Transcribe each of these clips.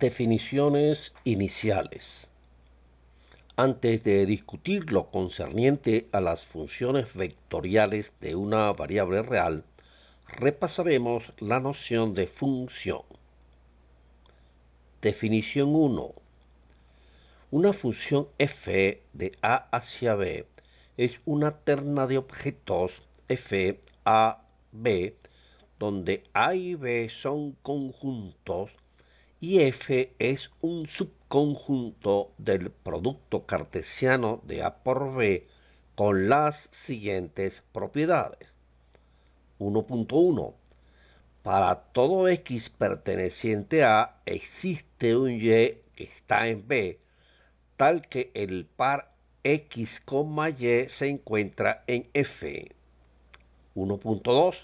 Definiciones iniciales. Antes de discutir lo concerniente a las funciones vectoriales de una variable real, repasaremos la noción de función. Definición 1. Una función f de a hacia b es una terna de objetos f a, b, donde a y b son conjuntos y f es un subconjunto del producto cartesiano de a por b con las siguientes propiedades. 1.1. Para todo x perteneciente a existe un y que está en b, tal que el par x, y se encuentra en f. 1.2.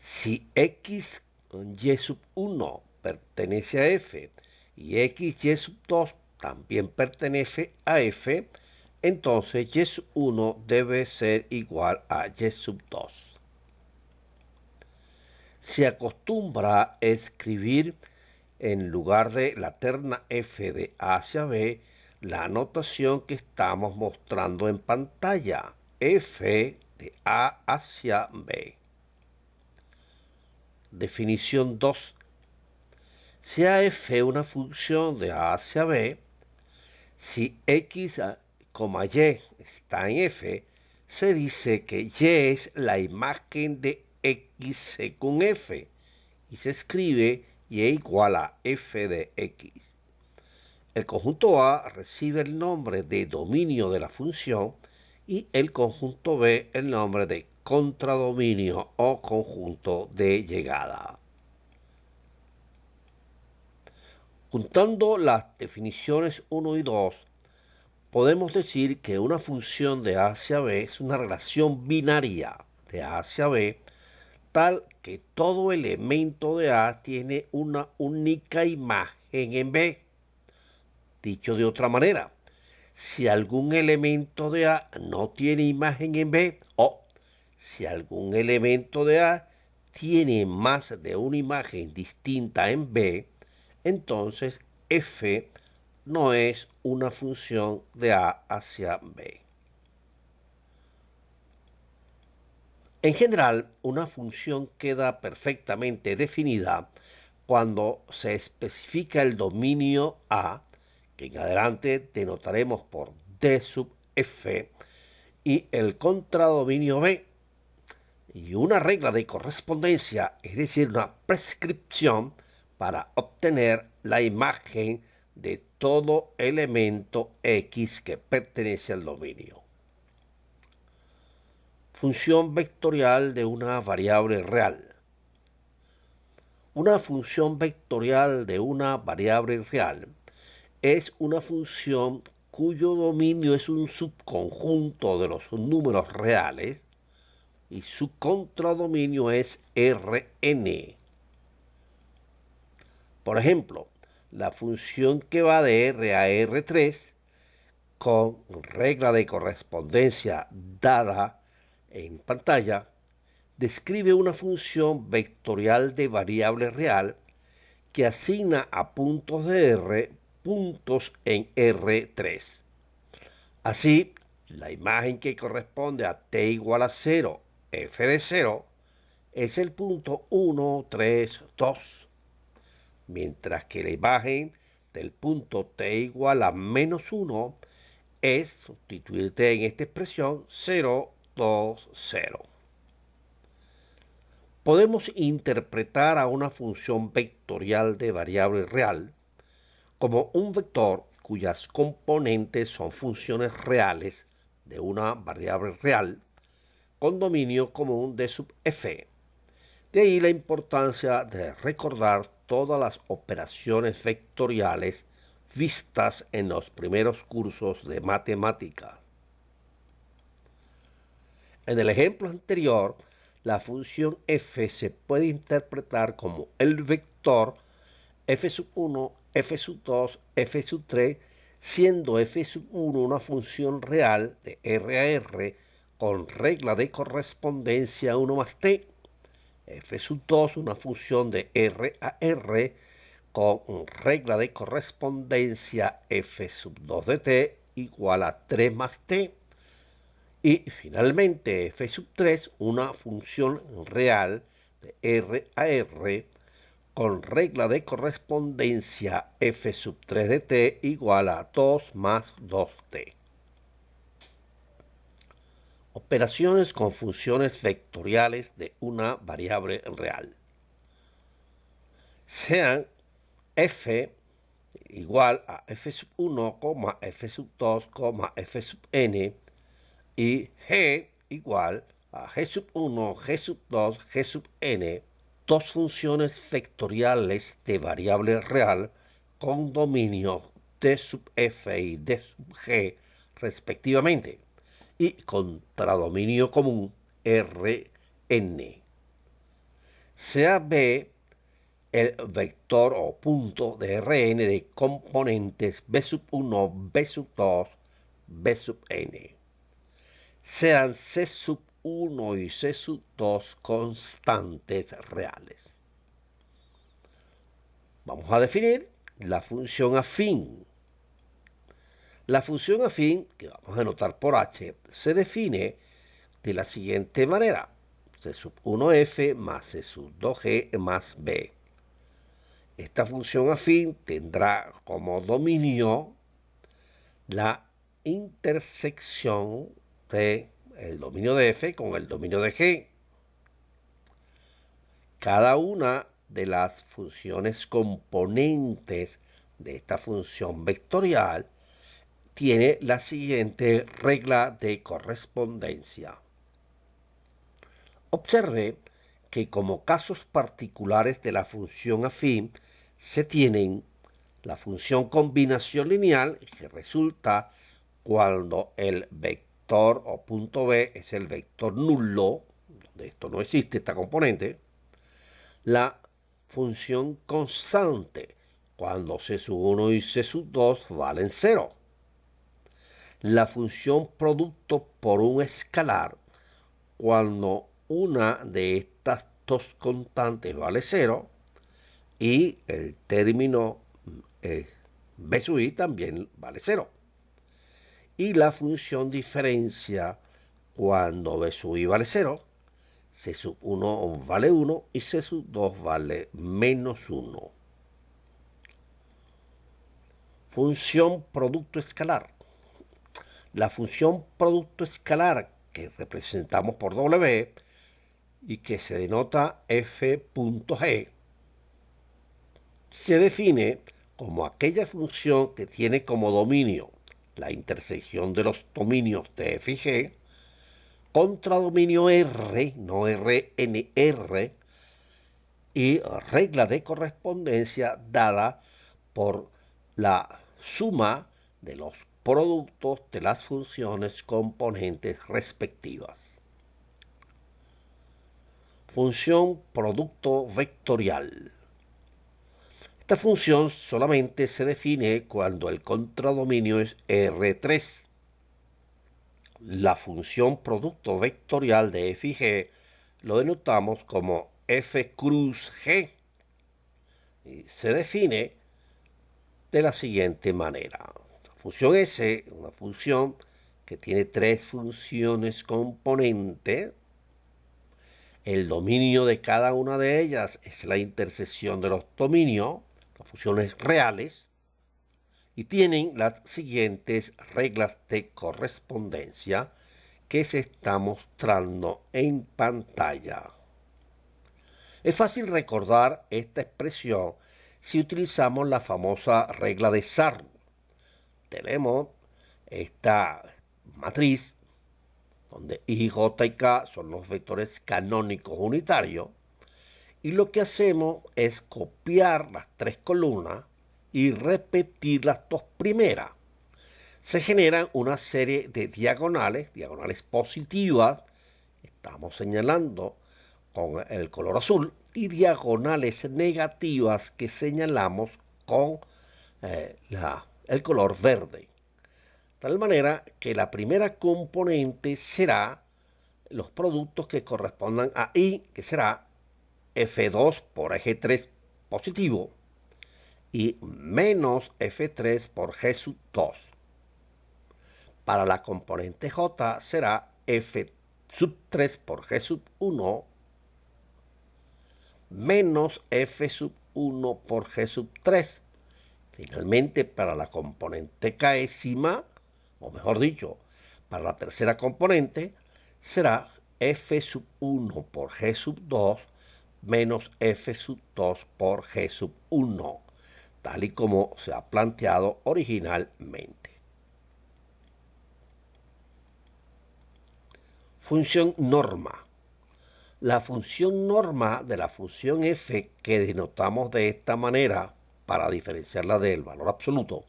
Si x y sub 1 pertenece a f y x y sub 2 también pertenece a f, entonces y sub 1 debe ser igual a y sub 2. Se acostumbra escribir en lugar de la terna f de a hacia b la notación que estamos mostrando en pantalla, f de a hacia b. Definición 2. Sea f una función de a hacia b, si x, y está en f, se dice que y es la imagen de x según f, y se escribe y igual a f de x. El conjunto A recibe el nombre de dominio de la función y el conjunto B el nombre de contradominio o conjunto de llegada. Juntando las definiciones 1 y 2, podemos decir que una función de A hacia B es una relación binaria de A hacia B, tal que todo elemento de A tiene una única imagen en B. Dicho de otra manera, si algún elemento de A no tiene imagen en B, o si algún elemento de A tiene más de una imagen distinta en B, entonces f no es una función de A hacia B. En general, una función queda perfectamente definida cuando se especifica el dominio A, que en adelante denotaremos por d sub f, y el contradominio B, y una regla de correspondencia, es decir, una prescripción para obtener la imagen de todo elemento x que pertenece al dominio. Función vectorial de una variable real. Una función vectorial de una variable real es una función cuyo dominio es un subconjunto de los números reales y su contradominio es Rn. Por ejemplo, la función que va de R a R3 con regla de correspondencia dada en pantalla describe una función vectorial de variable real que asigna a puntos de R puntos en R3. Así, la imagen que corresponde a t igual a 0, f de 0, es el punto 1, 3, 2, mientras que la imagen del punto t igual a menos 1 es sustituirte en esta expresión 0, 2, 0. Podemos interpretar a una función vectorial de variable real como un vector cuyas componentes son funciones reales de una variable real con dominio común de sub f. De ahí la importancia de recordar todas las operaciones vectoriales vistas en los primeros cursos de matemáticas. En el ejemplo anterior, la función f se puede interpretar como el vector f sub 1, f sub 2, f sub 3, siendo f sub 1 una función real de R a R con regla de correspondencia 1 más t, f sub 2 una función de R a R con regla de correspondencia f sub 2 de t igual a 3 más t. Y finalmente f sub 3, una función real de R a R con regla de correspondencia f sub 3 de t igual a 2 más 2t. Operaciones con funciones vectoriales de una variable real. Sean f igual a f sub 1, f sub 2, f sub n y g igual a g sub 1, g sub 2, g sub n, dos funciones vectoriales de variable real con dominio d sub f y d sub g respectivamente y contradominio común Rn. Sea B el vector o punto de Rn de componentes b sub 1, b sub 2, b sub n. Sean c sub 1 y c sub 2 constantes reales. Vamos a definir la función afín. La función afín, que vamos a anotar por h, se define de la siguiente manera: c sub 1f más c sub 2g más b. Esta función afín tendrá como dominio la intersección del dominio de f con el dominio de g. Cada una de las funciones componentes de esta función vectorial tiene la siguiente regla de correspondencia. Observe que como casos particulares de la función afín se tienen la función combinación lineal, que resulta cuando el vector o punto B es el vector nulo, donde esto no existe, esta componente, la función constante, cuando c sub 1 y c sub 2 valen 0. La función producto por un escalar, cuando una de estas dos constantes vale 0 y el término b sub i también vale 0. Y la función diferencia, cuando b sub i vale 0, c sub 1 vale 1 y c sub 2 vale menos 1. Función producto escalar. La función producto escalar que representamos por W y que se denota f.g se define como aquella función que tiene como dominio la intersección de los dominios de f y g contra dominio R, no RnR, y regla de correspondencia dada por la suma de los productos de las funciones componentes respectivas. Función producto vectorial. Esta función solamente se define cuando el contradominio es R3. La función producto vectorial de f y g lo denotamos como f cruz g y se define de la siguiente manera. Función S, una función que tiene tres funciones componentes. El dominio de cada una de ellas es la intersección de los dominios, las funciones reales, y tienen las siguientes reglas de correspondencia que se está mostrando en pantalla. Es fácil recordar esta expresión si utilizamos la famosa regla de Sarn. Tenemos esta matriz donde I, J y K son los vectores canónicos unitarios, y lo que hacemos es copiar las tres columnas y repetir las dos primeras. Se generan una serie de diagonales positivas, estamos señalando con el color azul, y diagonales negativas que señalamos con el color verde. De tal manera que la primera componente será los productos que correspondan a I, que será F2 por eje 3 positivo, y menos f3 por g sub 2. Para la componente j será f sub 3 por g sub 1 menos f sub 1 por g sub 3. Finalmente, para la componente késima, o mejor dicho, para la tercera componente, será f sub 1 por g sub 2 menos f sub 2 por g sub 1, tal y como se ha planteado originalmente. Función norma. La función norma de la función f, que denotamos de esta manera para diferenciarla del valor absoluto,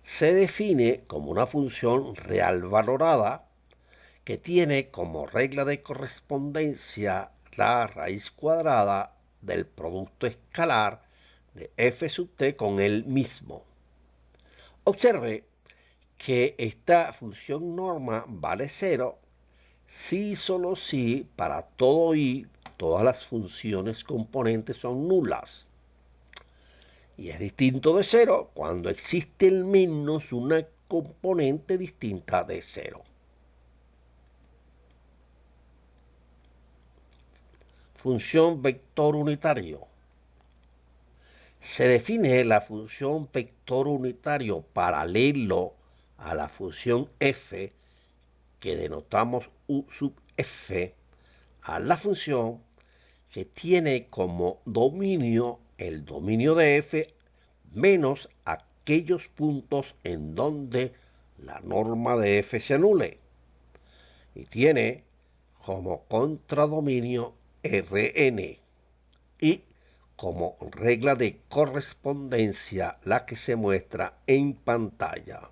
se define como una función real valorada que tiene como regla de correspondencia la raíz cuadrada del producto escalar de f sub t con él mismo. Observe que esta función norma vale 0 si y solo si para todo i todas las funciones componentes son nulas. Y es distinto de 0 cuando existe al menos una componente distinta de 0. Función vector unitario. Se define la función vector unitario paralelo a la función f, que denotamos u sub f, a la función que tiene como dominio el dominio de f menos aquellos puntos en donde la norma de f se anule, y tiene como contradominio Rn y como regla de correspondencia la que se muestra en pantalla.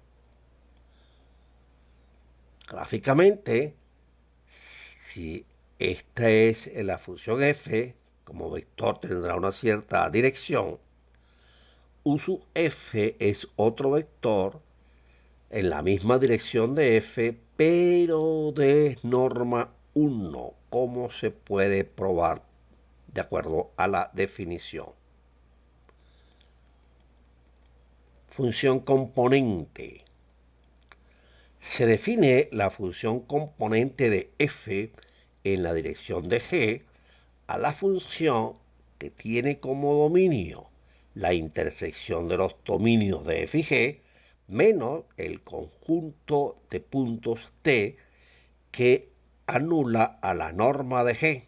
Gráficamente, si esta es la función f, como vector tendrá una cierta dirección, u sub f es otro vector en la misma dirección de f, pero de norma 1, como se puede probar de acuerdo a la definición. Función componente. Se define la función componente de f en la dirección de g a la función que tiene como dominio la intersección de los dominios de f y g menos el conjunto de puntos t que anula a la norma de g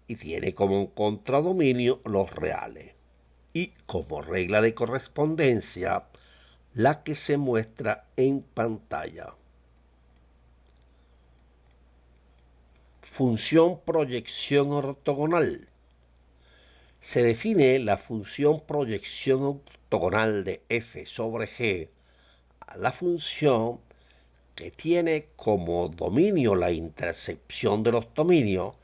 y tiene como contradominio los reales y como regla de correspondencia la que se muestra en pantalla. Función proyección ortogonal. Se define la función proyección ortogonal de f sobre g a la función que tiene como dominio la intersección de los dominios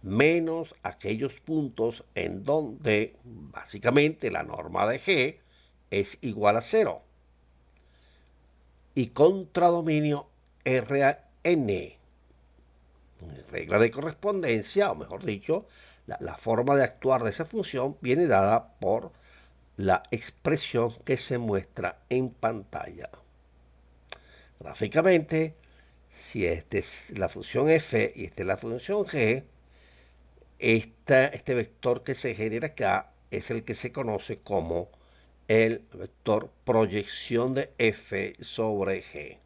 menos aquellos puntos en donde básicamente la norma de g es igual a 0 y contradominio Rn. Regla de correspondencia, o mejor dicho, la forma de actuar de esa función viene dada por la expresión que se muestra en pantalla. Gráficamente, si esta es la función f y esta es la función g, este vector que se genera acá es el que se conoce como el vector proyección de f sobre g.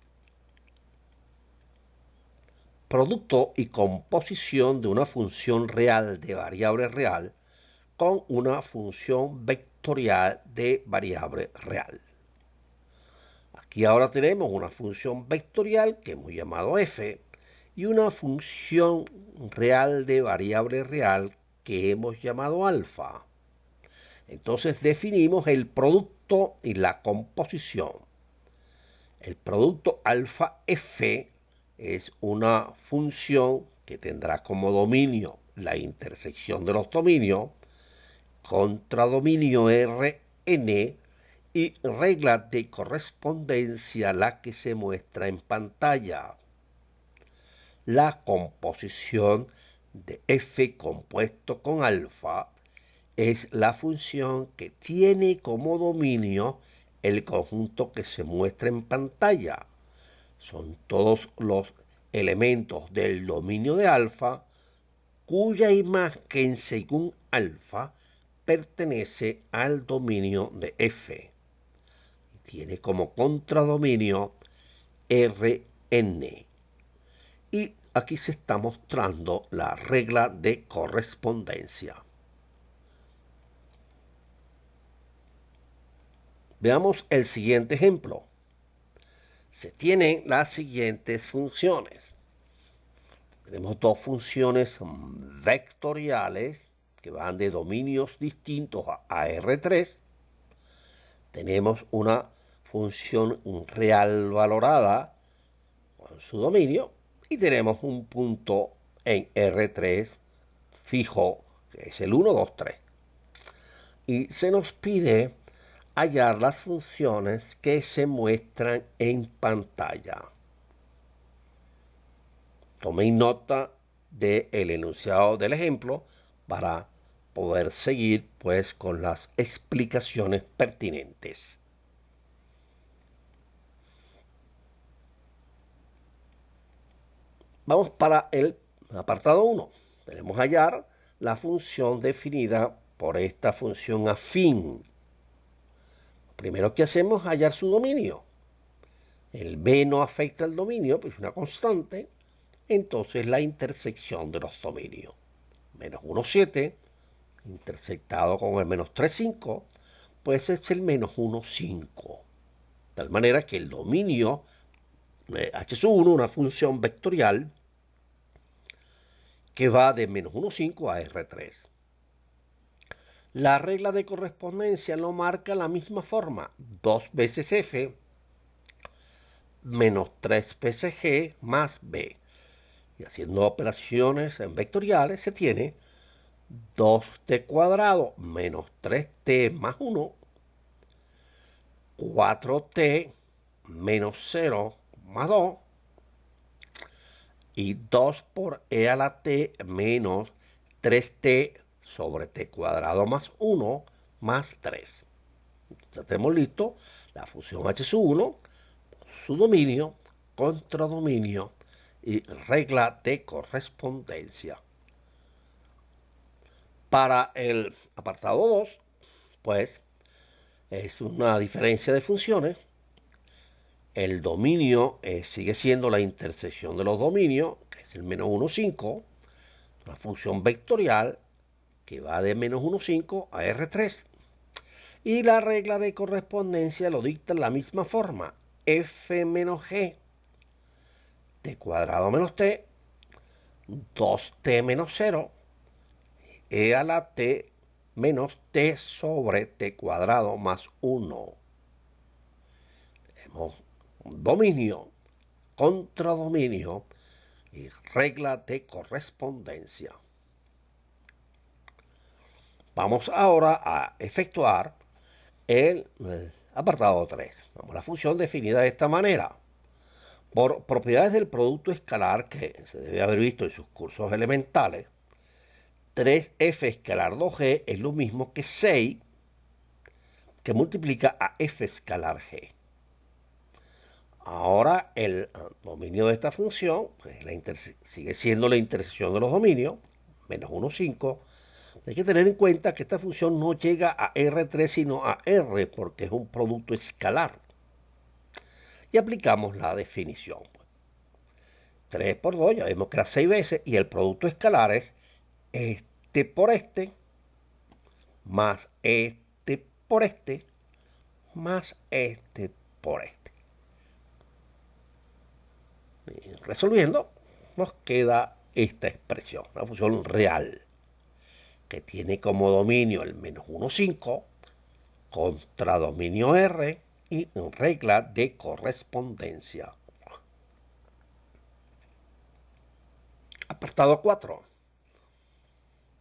Producto y composición de una función real de variable real con una función vectorial de variable real. Aquí ahora tenemos una función vectorial que hemos llamado f y una función real de variable real que hemos llamado alfa. Entonces definimos el producto y la composición. El producto alfa f es una función que tendrá como dominio la intersección de los dominios, contradominio Rn y regla de correspondencia la que se muestra en pantalla. La composición de f compuesto con alfa es la función que tiene como dominio el conjunto que se muestra en pantalla. Son todos los elementos del dominio de alfa cuya imagen según alfa pertenece al dominio de F. Tiene como contradominio Rn. Y aquí se está mostrando la regla de correspondencia. Veamos el siguiente ejemplo. Se tienen las siguientes funciones. Tenemos dos funciones vectoriales que van de dominios distintos a R3. Tenemos una función real valorada con su dominio y tenemos un punto en R3 fijo, que es el 1, 2, 3. Y se nos pide hallar las funciones que se muestran en pantalla. Tomen nota del enunciado del ejemplo para poder seguir pues con las explicaciones pertinentes. Vamos para el apartado 1. Tenemos hallar la función definida por esta función afín. Primero que hacemos es hallar su dominio. El B no afecta al dominio, pues es una constante. Entonces la intersección de los dominios. Menos 1, 7, intersectado con el menos 3, 5, pues es el menos 1, 5. De tal manera que el dominio H sub 1, una función vectorial, que va de menos 1, 5 a R3. La regla de correspondencia lo marca la misma forma. 2 veces F menos 3 veces G más B. Y haciendo operaciones en vectoriales se tiene 2t cuadrado menos 3t más 1, 4t menos 0 más 2 y 2 por e a la t menos 3t sobre t cuadrado más 1 más 3. Ya tenemos listo la función h sub 1, su dominio, contradominio y regla de correspondencia. Para el apartado 2, pues es una diferencia de funciones. El dominio sigue siendo la intersección de los dominios, que es el menos 1, 5, una función vectorial que va de menos 1, 5 a R3. Y la regla de correspondencia lo dicta en la misma forma. F menos G, t cuadrado menos t, 2t menos 0, e a la t menos t sobre t cuadrado más 1. Tenemos dominio, contradominio y regla de correspondencia. Vamos ahora a efectuar el apartado 3. Vamos a la función definida de esta manera. Por propiedades del producto escalar que se debe haber visto en sus cursos elementales, 3f escalar 2g es lo mismo que 6 que multiplica a f escalar g. Ahora el dominio de esta función pues, sigue siendo la intersección de los dominios, menos 1, 5. Hay que tener en cuenta que esta función no llega a R3 sino a R porque es un producto escalar. Y aplicamos la definición. 3 por 2, ya vemos que era 6 veces y el producto escalar es este por este más este por este más este por este. Y resolviendo nos queda esta expresión, una función real que tiene como dominio el menos 1, 5 contra dominio R y regla de correspondencia. Apartado 4.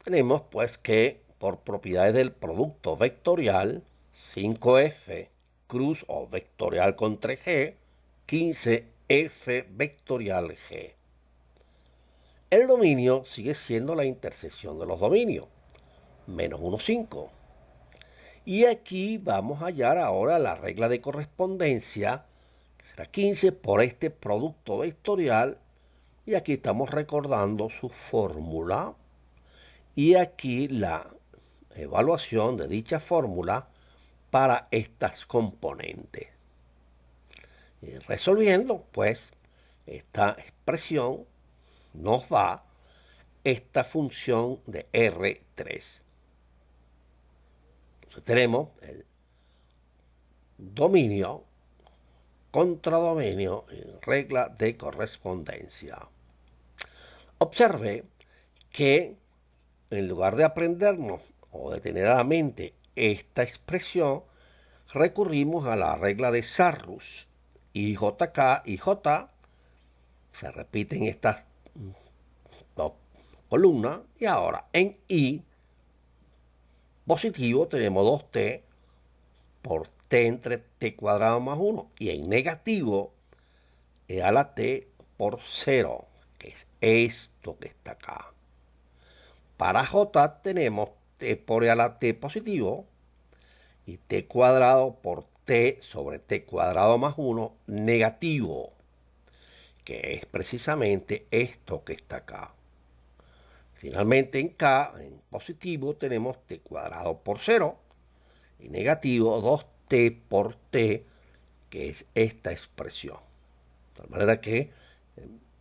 Tenemos pues que por propiedades del producto vectorial 5f cruz o vectorial contra G, 15f vectorial G. El dominio sigue siendo la intersección de los dominios. menos 1,5. Y aquí vamos a hallar ahora la regla de correspondencia, que será 15 por este producto vectorial. Y aquí estamos recordando su fórmula. Y aquí la evaluación de dicha fórmula para estas componentes. Y resolviendo, pues, esta expresión nos da esta función de R3. Entonces tenemos el dominio, contradominio y regla de correspondencia. Observe que en lugar de aprendernos o de tener a la mente esta expresión, recurrimos a la regla de Sarrus. Y JK y J se repiten estas dos columnas. Y ahora en I positivo tenemos 2t por t entre t cuadrado más 1. Y en negativo e a la t por 0, que es esto que está acá. Para J tenemos t por e a la t positivo y t cuadrado por t sobre t cuadrado más 1 negativo, que es precisamente esto que está acá. Finalmente en K, en positivo, tenemos t cuadrado por 0 y negativo 2t por t, que es esta expresión. De tal manera que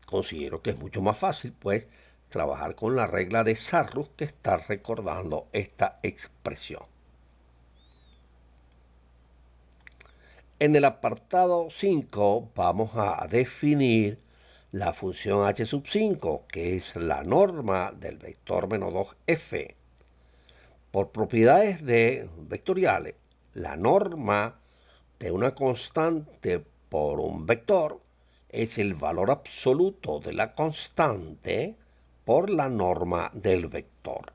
considero que es mucho más fácil, pues, trabajar con la regla de Sarrus que está recordando esta expresión. En el apartado 5 vamos a definir la función h sub 5, que es la norma del vector menos 2f. Por propiedades vectoriales, la norma de una constante por un vector es el valor absoluto de la constante por la norma del vector.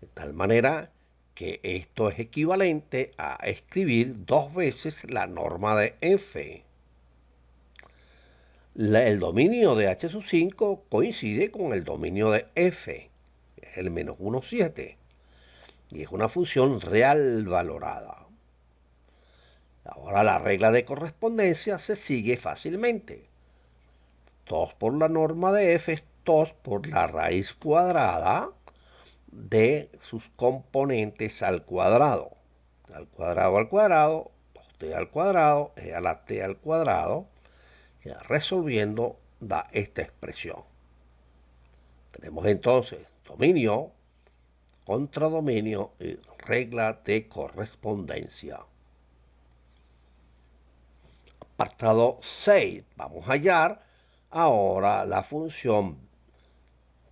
De tal manera que esto es equivalente a escribir 2 veces la norma de f. El dominio de h sub 5 coincide con el dominio de f, que es el menos 1,7, y es una función real valorada. Ahora la regla de correspondencia se sigue fácilmente. 2 por la norma de f es 2 por la raíz cuadrada de sus componentes al cuadrado. Al cuadrado, 2t al cuadrado, e a la t al cuadrado. Ya resolviendo da esta expresión. Tenemos entonces dominio, contradominio y regla de correspondencia. Apartado 6. Vamos a hallar ahora la función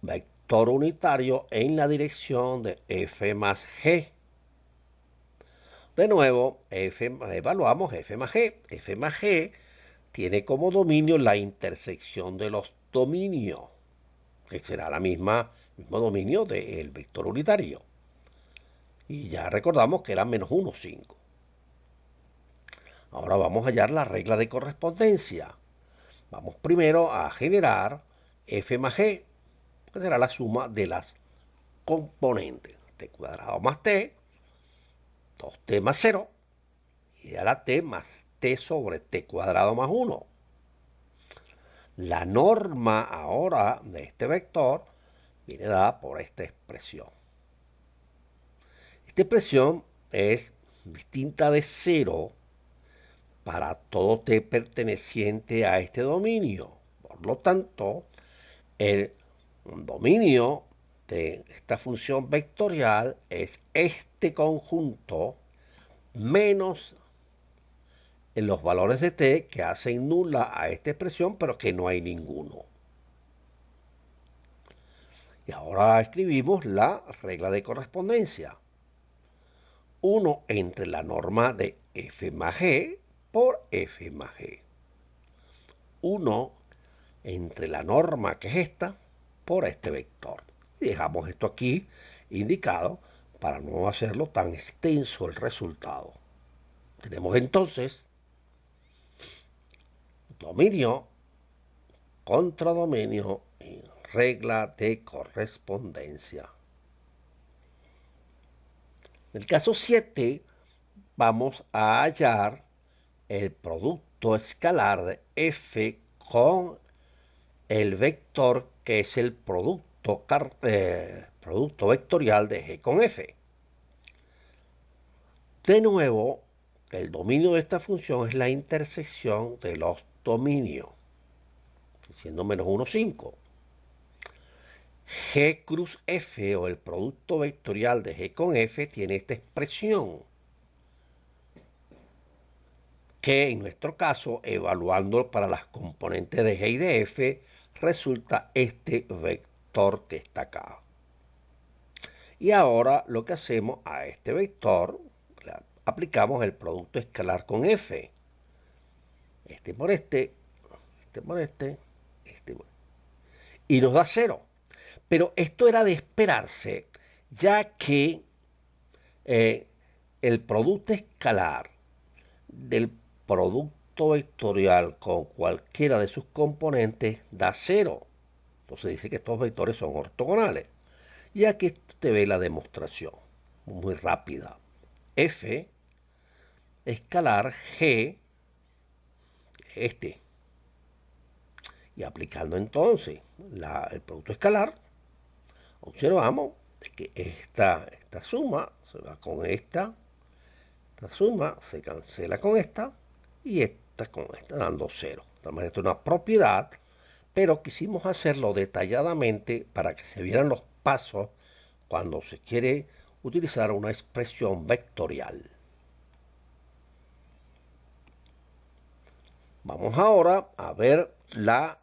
vector unitario en la dirección de f más g. De nuevo, evaluamos f más g. F más g tiene como dominio la intersección de los dominios, que será el mismo dominio del vector unitario. Y ya recordamos que era menos 1,5. Ahora vamos a hallar la regla de correspondencia. Vamos primero a generar f más g, que será la suma de las componentes. T cuadrado más t, 2t más 0, y a la t más t sobre t cuadrado más 1. La norma ahora de este vector viene dada por esta expresión. Esta expresión es distinta de 0 para todo t perteneciente a este dominio. Por lo tanto, el dominio de esta función vectorial es este conjunto menos en los valores de t que hacen nula a esta expresión, pero que no hay ninguno. Y ahora escribimos la regla de correspondencia. 1 entre la norma de f más g por f más g. 1 entre la norma, que es esta, por este vector. Y dejamos esto aquí indicado para no hacerlo tan extenso el resultado. Tenemos entonces dominio, contradominio y regla de correspondencia. En el caso 7 vamos a hallar el producto escalar de f con el vector que es el producto vectorial de g con f. De nuevo, el dominio de esta función es la intersección de los dominios, siendo menos 1, 5. G cruz f o el producto vectorial de g con f tiene esta expresión, que en nuestro caso, evaluando para las componentes de g y de f, resulta este vector que está acá. Y ahora lo que hacemos a este vector, le aplicamos el producto escalar con f. Este por este, este por este, este por este. Y nos da 0. Pero esto era de esperarse, ya que el producto escalar del producto vectorial con cualquiera de sus componentes da 0. Entonces dice que estos vectores son ortogonales. Y aquí te ve la demostración, muy rápida. F escalar G, y aplicando entonces el producto escalar, observamos que esta suma se va con esta suma se cancela con esta y esta con esta, dando 0. Esto es una propiedad, pero quisimos hacerlo detalladamente para que se vieran los pasos cuando se quiere utilizar una expresión vectorial. Vamos ahora a ver la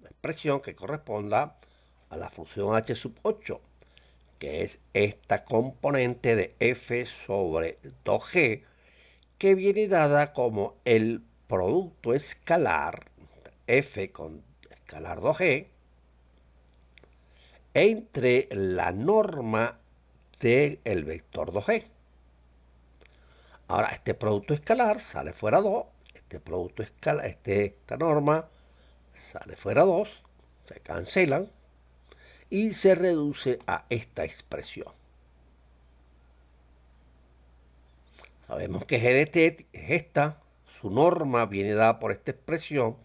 expresión que corresponda a la función h sub 8, que es esta componente de f sobre 2g, que viene dada como el producto escalar, f con escalar 2g, entre la norma del vector 2g. Ahora, este producto escalar sale fuera 2, este producto escalar, esta norma sale fuera 2, se cancelan y se reduce a esta expresión. Sabemos que g de t es esta, su norma viene dada por esta expresión,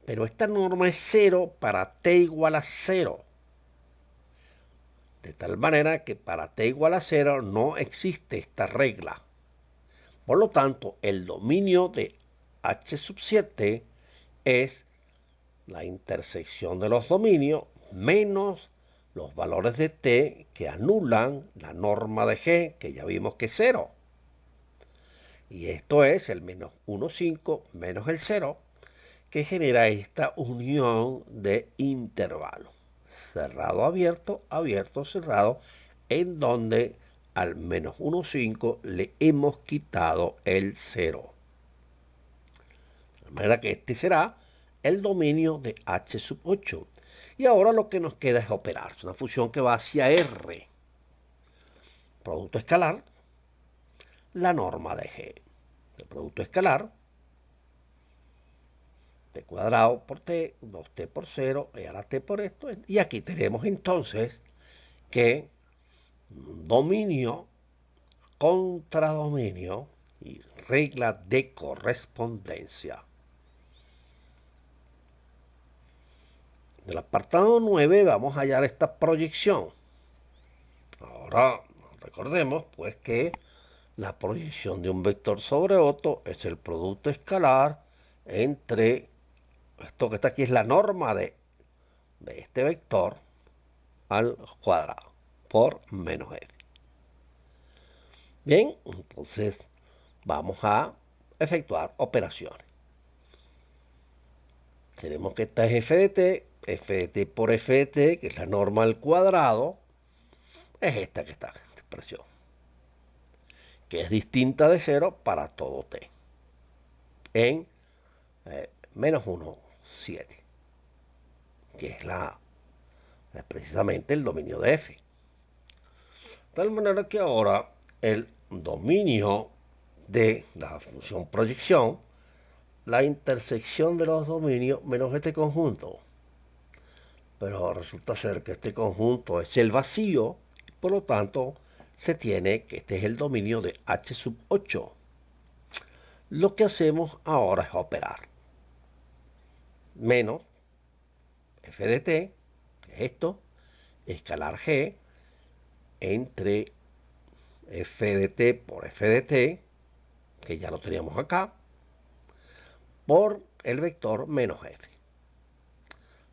pero esta norma es 0 para t igual a 0. De tal manera que para t igual a 0 no existe esta regla. Por lo tanto, el dominio de h sub 7 es la intersección de los dominios menos los valores de t que anulan la norma de g, que ya vimos que es 0. Y esto es el menos 1, 5 menos el 0, que genera esta unión de intervalos. Cerrado, abierto, abierto, cerrado, en donde al menos 1, 5 le hemos quitado el 0. De manera que este será el dominio de h sub 8. Y ahora lo que nos queda es operar. Es una función que va hacia R. Producto escalar, la norma de G. El producto escalar, t cuadrado por t, 2t por 0, y ahora t por esto. Y aquí tenemos entonces que dominio contra dominio y regla de correspondencia. Del apartado 9 vamos a hallar esta proyección. Ahora recordemos pues que la proyección de un vector sobre otro es el producto escalar entre esto que está aquí, es la norma de este vector al cuadrado por menos f. Bien, entonces vamos a efectuar operaciones. Tenemos que esta es f de t por f de t, que es la norma al cuadrado, es esta que está, esta expresión, que es distinta de 0 para todo t, en menos 1, 7, que es precisamente el dominio de f. De tal manera que ahora el dominio de la función proyección, la intersección de los dominios menos este conjunto. Pero resulta ser que este conjunto es el vacío, por lo tanto se tiene que este es el dominio de H sub 8. Lo que hacemos ahora es operar. Menos f de t, que es esto, escalar g, entre f de t por f de t, que ya lo teníamos acá, por el vector menos f.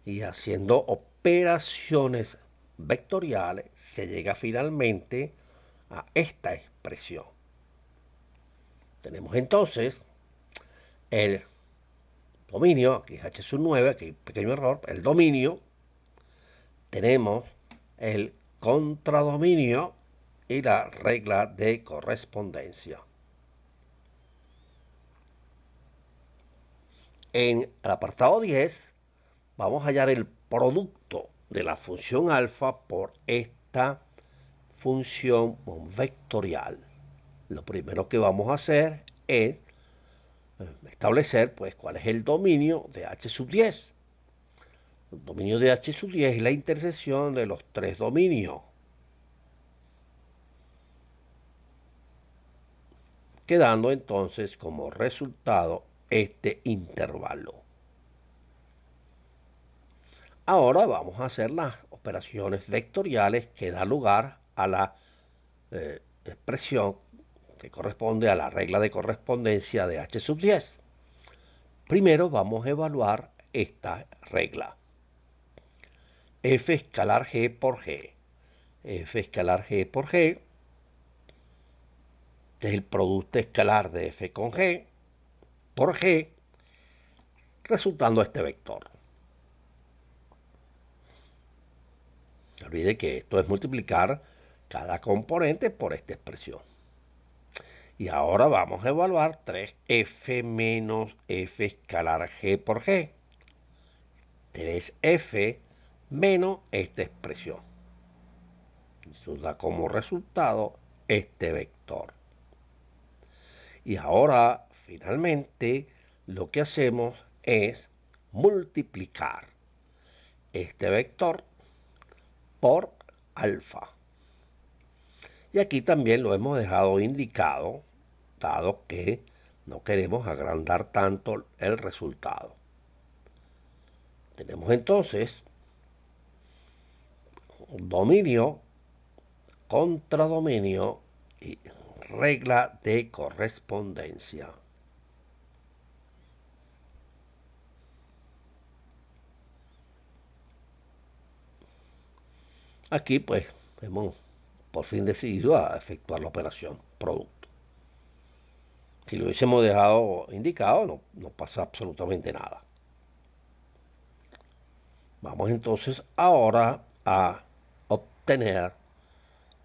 Y haciendo operaciones vectoriales se llega finalmente a esta expresión. Tenemos entonces el dominio, aquí es h sub 9, aquí pequeño error, el dominio, tenemos el contradominio y la regla de correspondencia. En el apartado 10 vamos a hallar el producto de la función alfa por esta función vectorial. Lo primero que vamos a hacer es establecer pues cuál es el dominio de h sub 10. El dominio de h sub 10 es la intersección de los tres dominios, quedando entonces como resultado este intervalo. Ahora vamos a hacer las operaciones vectoriales que da lugar a la expresión que corresponde a la regla de correspondencia de h sub 10. Primero vamos a evaluar esta regla. F escalar g por g. F escalar g por g es el producto escalar de f con g por g, resultando este vector. No olvide que esto es multiplicar cada componente por esta expresión. Y ahora vamos a evaluar 3f menos f escalar g por g. 3f menos esta expresión. Eso da como resultado este vector. Y ahora, finalmente, lo que hacemos es multiplicar este vector por alfa. Y aquí también lo hemos dejado indicado, dado que no queremos agrandar tanto el resultado. Tenemos entonces dominio, contradominio y regla de correspondencia. Aquí pues hemos por fin decidido a efectuar la operación producto. Si lo hubiésemos dejado indicado, no pasa absolutamente nada. Vamos entonces ahora a obtener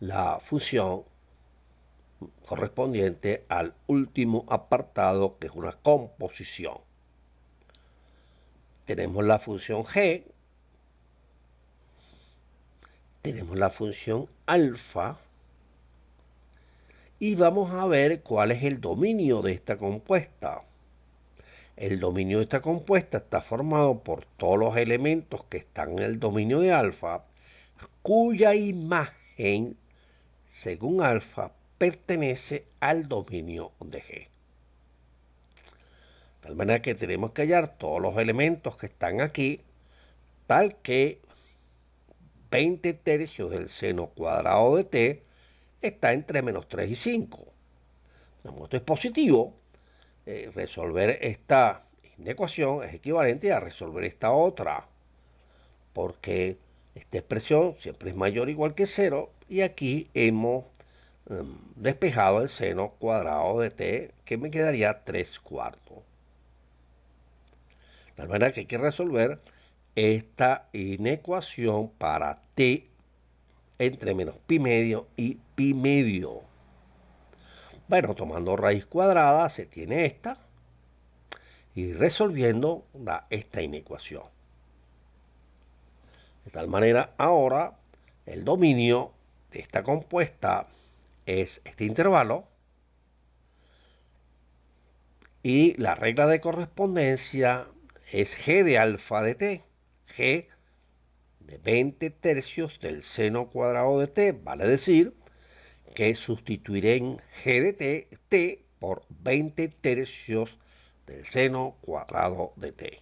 la función correspondiente al último apartado, que es una composición. Tenemos la función g, tenemos la función alfa, y vamos a ver cuál es el dominio de esta compuesta. El dominio de esta compuesta está formado por todos los elementos que están en el dominio de alfa, cuya imagen, según alfa, pertenece al dominio de G. De tal manera que tenemos que hallar todos los elementos que están aquí, tal que 20 tercios del seno cuadrado de t está entre menos 3 y 5. Como esto es positivo, resolver esta inecuación es equivalente a resolver esta otra, porque esta expresión siempre es mayor o igual que 0, y aquí hemos despejado el seno cuadrado de t, que me quedaría 3/4. De tal manera que hay que resolver esta inecuación para t entre menos pi medio y pi medio. Bueno, tomando raíz cuadrada se tiene esta, y resolviendo da esta inecuación. De tal manera, ahora el dominio de esta compuesta es este intervalo, y la regla de correspondencia es g de alfa de t, g de 20 tercios del seno cuadrado de t, vale decir que sustituiré en g de t por 20 tercios del seno cuadrado de t.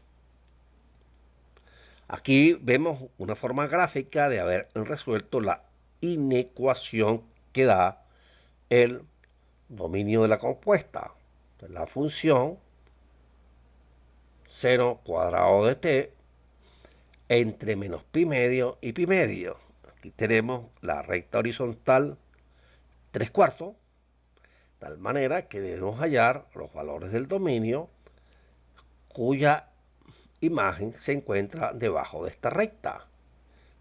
Aquí vemos una forma gráfica de haber resuelto la inecuación que da el dominio de la compuesta. La función seno cuadrado de t entre menos pi medio y pi medio. Aquí tenemos la recta horizontal 3/4, de tal manera que debemos hallar los valores del dominio cuya imagen se encuentra debajo de esta recta.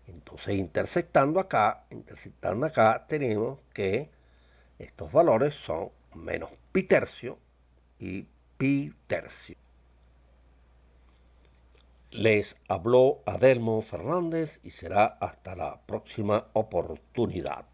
Entonces, intersectando acá, tenemos que estos valores son menos pi tercio y pi tercio. Les habló Adelmo Fernández y será hasta la próxima oportunidad.